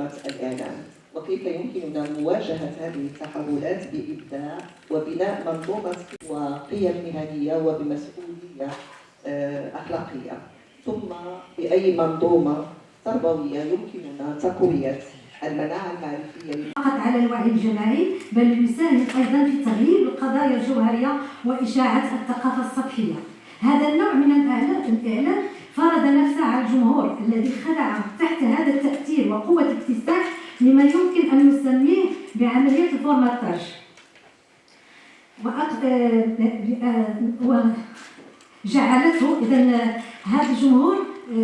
منظومة الإعلام، وكيف يمكننا مواجهة هذه التحولات بإبداع وبناء منظومة وقيم مهنية وبمسؤولية أخلاقية، ثم بأي منظومة تربوية يمكننا تقوية المناعة المعرفية فقط على الوعي الجماعي، بل يساهم أيضا في تغيير القضايا الجوهرية وإشاعة الثقافة السطحية. هذا النوع من الإعلام فرض نفسه على الجمهور الذي خضع تحت هذا التأثير وقوة الاكتساح لما يمكن أن نسميه بعملية الفورماتاج، وجعلته إذن هذا الجمهور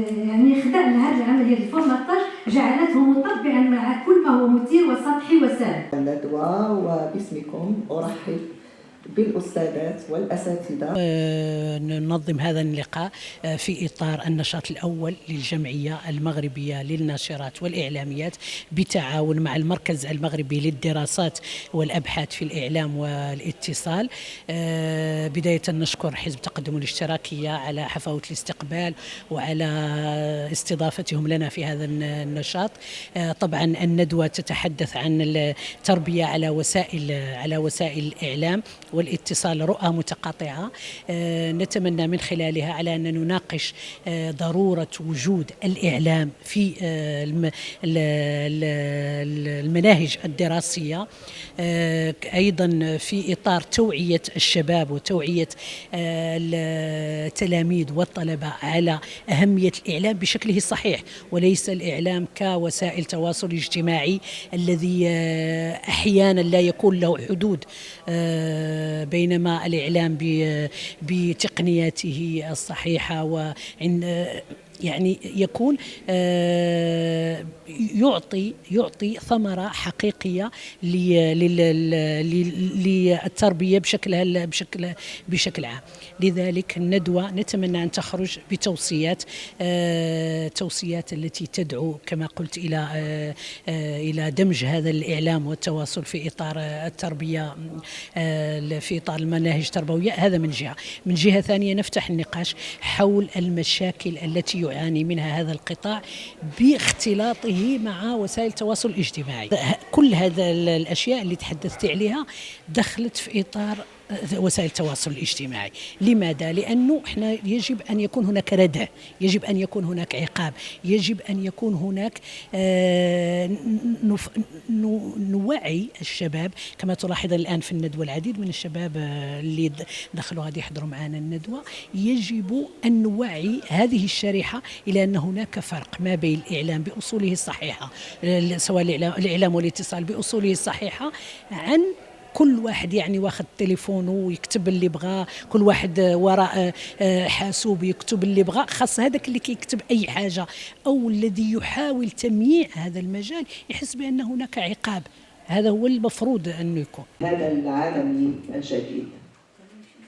يعني خضع لهذه العملية الفورماتاج، جعلته مطبعا مع كل ما هو مثير وسطحي وسام. الندوة وباسمكم أرحب بالأستاذات والأساتذة. ننظم هذا اللقاء في إطار النشاط الأول للجمعية المغربية للناشرات والإعلاميات بتعاون مع المركز المغربي للدراسات والأبحاث في الإعلام والاتصال. بداية نشكر حزب تقدم الاشتراكية على حفاوة الاستقبال وعلى استضافتهم لنا في هذا النشاط. طبعا الندوة تتحدث عن التربية على وسائل الإعلام والاتصال، رؤى متقاطعة. نتمنى من خلالها على أن نناقش ضرورة وجود الإعلام في المناهج الدراسية، أيضا في إطار توعية الشباب وتوعية التلاميذ والطلبة على أهمية الإعلام بشكله الصحيح، وليس الإعلام كوسائل تواصل اجتماعي الذي أحيانا لا يكون له حدود، بينما الإعلام بتقنياته الصحيحة يعني يكون يعطي ثمرة حقيقية للتربية بشكل عام. لذلك الندوة نتمنى أن تخرج بتوصيات التي تدعو كما قلت إلى دمج هذا الإعلام والتواصل في إطار التربية، في إطار المناهج التربوية. هذا من جهة ثانية نفتح النقاش حول المشاكل التي يعاني منها هذا القطاع باختلاطه مع وسائل التواصل الاجتماعي. كل هذا الأشياء اللي تحدثت عليها دخلت في إطار وسائل التواصل الاجتماعي. لماذا؟ لأنه احنا يجب أن يكون هناك ردع، يجب أن يكون هناك عقاب، يجب أن يكون هناك نوعي الشباب. كما تلاحظ الآن في الندوة العديد من الشباب اللي دخلوا غادي يحضروا معنا الندوة، يجب أن نوعي هذه الشريحة إلى أن هناك فرق ما بين الإعلام بأصوله الصحيحة، سواء الإعلام والاتصال بأصوله الصحيحة، عن كل واحد يعني واخذ تليفونه ويكتب اللي بغاه، كل واحد وراء حاسوب يكتب اللي بغاه، خاص هذاك اللي كيكتب أي حاجة أو الذي يحاول تمييع هذا المجال يحس بأن هناك عقاب. هذا هو المفروض أنه يكون. هذا العالمي الجديد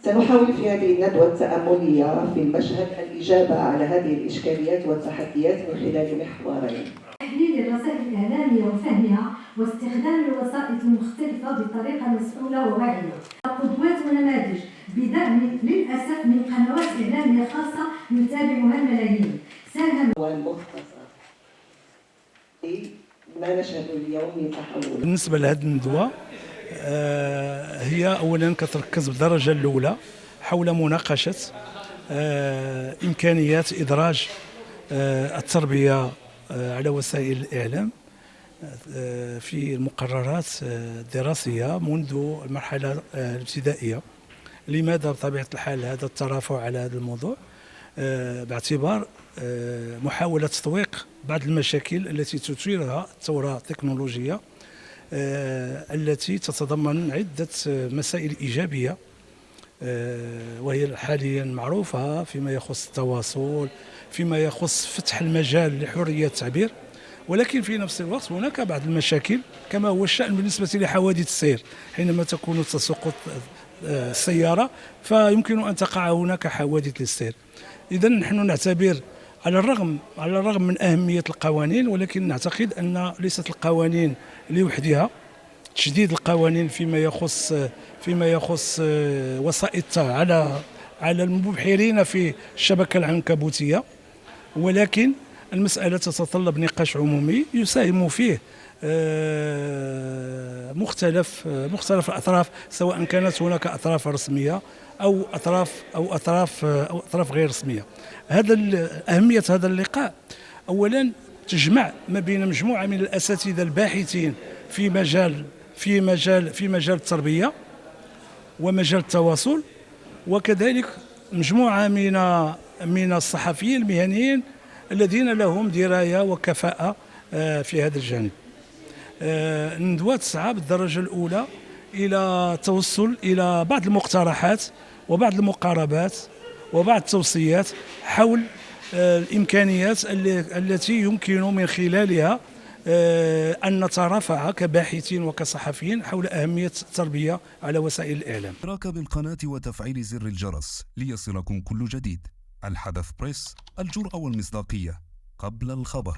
سنحاول في هذه الندوة التأملية في المشهد الإجابة على هذه الإشكاليات والتحديات من خلال محورين: تحليل الرسائل الإعلامية وفهمها، واستخدام الوسائط المختلفة بطريقة مسؤولة وواعية. قدوات ونماذج بدعم للأسف من قنوات إعلامية خاصة يتابعها الملايين. ساهم والمختصر ما نشهد اليوم من تحول. بالنسبة لهذه الندوة هي أولا كتركز بالدرجة الأولى حول مناقشة إمكانيات إدراج التربية على وسائل الإعلام في المقررات الدراسية منذ المرحلة الابتدائية. لماذا بطبيعة الحال هذا الترافع على هذا الموضوع؟ باعتبار محاولة تطويق بعض المشاكل التي تثيرها الثورة التكنولوجية، التي تتضمن عدة مسائل إيجابية، وهي حاليا معروفة فيما يخص التواصل، فيما يخص فتح المجال لحرية التعبير. ولكن في نفس الوقت هناك بعض المشاكل كما هو الشأن بالنسبة لحوادث السير. حينما تكون تسوق السيارة فيمكن أن تقع هناك حوادث للسير. إذن نحن نعتبر على الرغم من أهمية القوانين، ولكن نعتقد أن ليست القوانين لوحدها. تشديد القوانين فيما يخص وسائط على المبحرين في الشبكة العنكبوتية، ولكن المسألة تتطلب نقاش عمومي يساهم فيه مختلف الأطراف، سواء كانت هناك أطراف رسمية أو أطراف غير رسمية. أهمية هذا اللقاء أولا تجمع ما بين مجموعة من الأساتذة الباحثين في مجال التربية ومجال التواصل، وكذلك مجموعة من الصحفيين المهنيين الذين لهم دراية وكفاءة في هذا الجانب. الندوة تسعى بالدرجة الأولى إلى التوصل إلى بعض المقترحات وبعض المقاربات وبعض التوصيات حول الإمكانيات التي يمكن من خلالها أن نترافع كباحثين وكصحفيين حول أهمية التربية على وسائل الإعلام. اشتراك بالقناة وتفعيل زر الجرس ليصلكم كل جديد. الحدث بريس، الجرأة والمصداقية قبل الخبر.